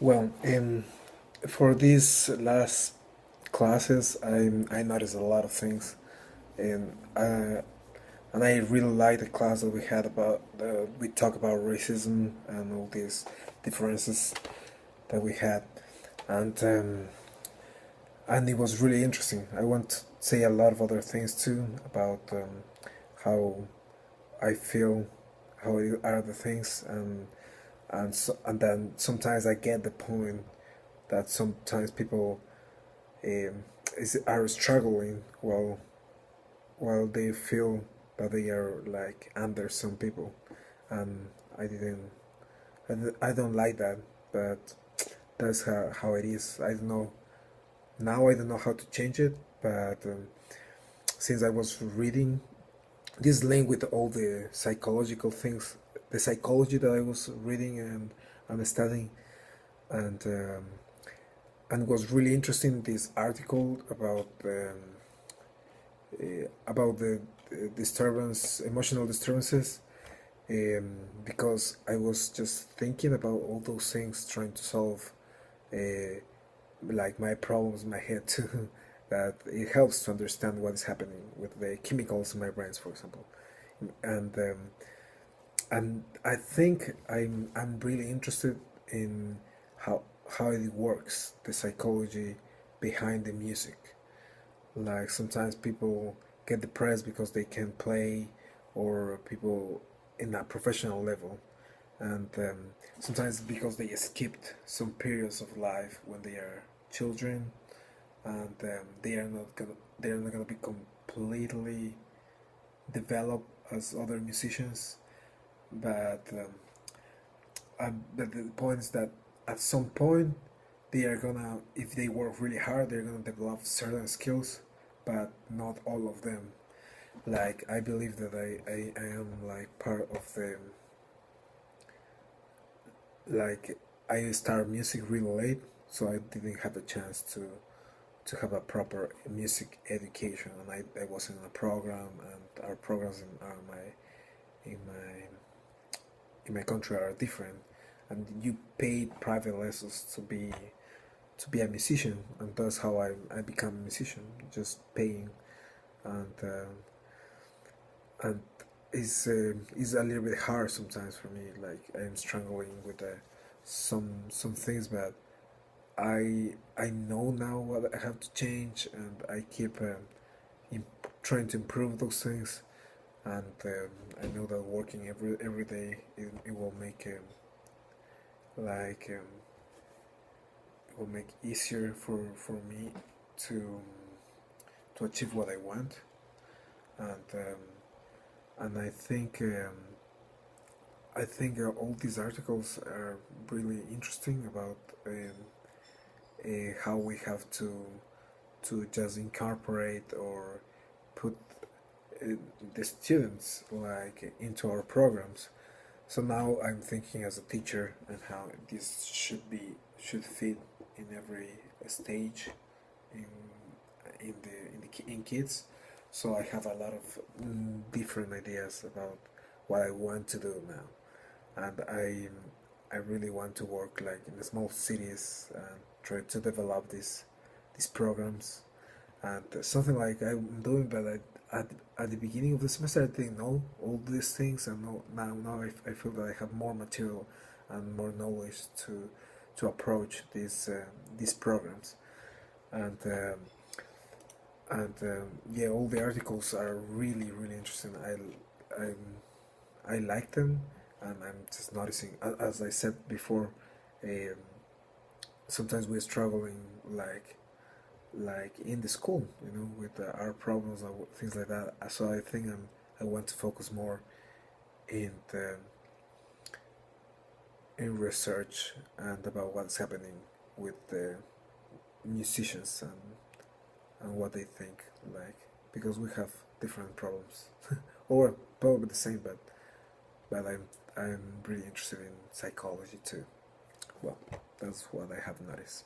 Well, for these last classes, I noticed a lot of things, and and I really like the class that we had about we talk about racism and all these differences that we had, and and it was really interesting. I want to say a lot of other things too about how I feel, how are the things, and then sometimes I get the point that sometimes people are struggling while they feel that they are like under some people, and I didn't I don't like that, but that's how it is. I don't know now. I don't know how to change it, but since I was reading this link with all the psychological things, the psychology that I was reading and studying, and and was really interesting this article about the disturbance, emotional disturbances, because I was just thinking about all those things, trying to solve uh, like my problems in my head too. That it helps to understand what is happening with the chemicals in my brains, for example, and I think I'm really interested in how how it works, the psychology behind the music. Like sometimes people get depressed because they can't play, or people in a professional level, and sometimes because they skipped some periods of life when they are children, and they are not gonna be completely developed as other musicians. But the point is that at some point they are gonna, if they work really hard, they're gonna develop certain skills, but not all of them. Like I believe that I am like part of the, like I start music really late, so I didn't have a chance to have a proper music education, and I wasn't in a program, and our programs in my in my country are different, and you pay private lessons to be a musician, and that's how I become a musician, just paying, and and it's a little bit hard sometimes for me. Like I'm struggling with some things, but I know now what I have to change, and I keep trying to improve those things, and I know that working every day it will make like it will make easier for me to to achieve what I want, and I think all these articles are really interesting about how we have to just incorporate or put uh, the students like into our programs. So now I'm thinking as a teacher and how this should fit in every stage in in kids. So I have a lot of different ideas about what I want to do now, and I really want to work like in the small cities and try to develop these programs, and something like I'm doing, but at the beginning of the semester I didn't know all these things, and now I feel that I have more material and more knowledge to approach these programs, and yeah, all the articles are really interesting. I like them, and I'm just noticing, as I said before, um, sometimes we're struggling like in the school, with our problems or things like that. So I think I want to focus more in the in research and about what's happening with the musicians and what they think, like, because we have different problems or probably the same, but I'm really interested in psychology too. Well, that's what I have noticed.